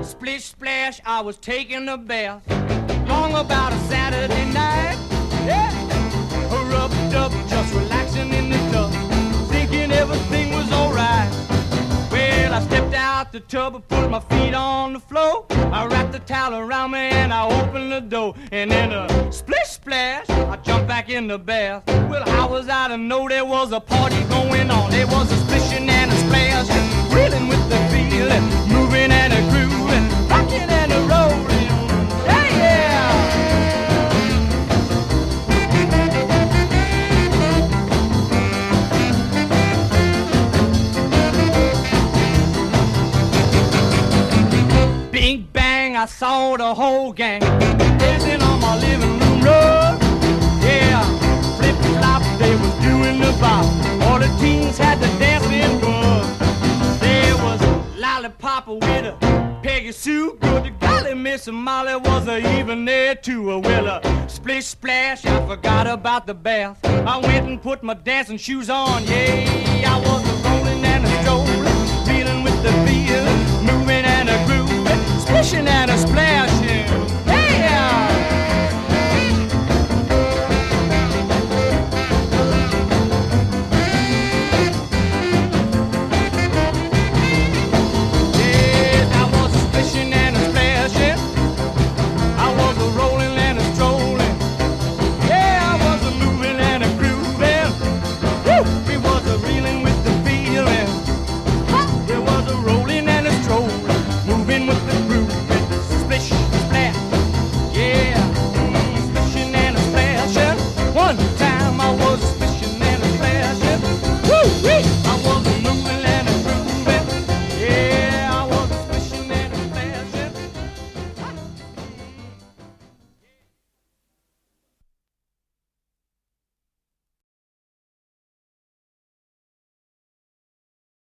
Splish splash, I was taking a bath. Long about a Saturday night. Yeah. Rubbed up, just relaxing in the tub, thinking everything was alright. Well, I stepped out the tub and put my feet on the floor. I wrapped the towel around me and I opened the door. And then a splish splash, I jumped back in the bath. Well, how was I to know there was a party going on? There was a splishing and a splash, reeling with the feeling, moving and a grooving, rocking and a rolling. Yeah, yeah. Bing bang, I saw the whole gang dancing on my living room rug. Yeah, flip flop, they was doing the bop. All the teens had the dancing bug. There was Lollipop with a Peggy Sue. Good golly, Miss Molly was even there too. Well, splish splash, I forgot about the bath. I went and put my dancing shoes on. Yeah, I was a rolling and a strolling, feeling with the feel, moving and a grooving, splishing and a splash.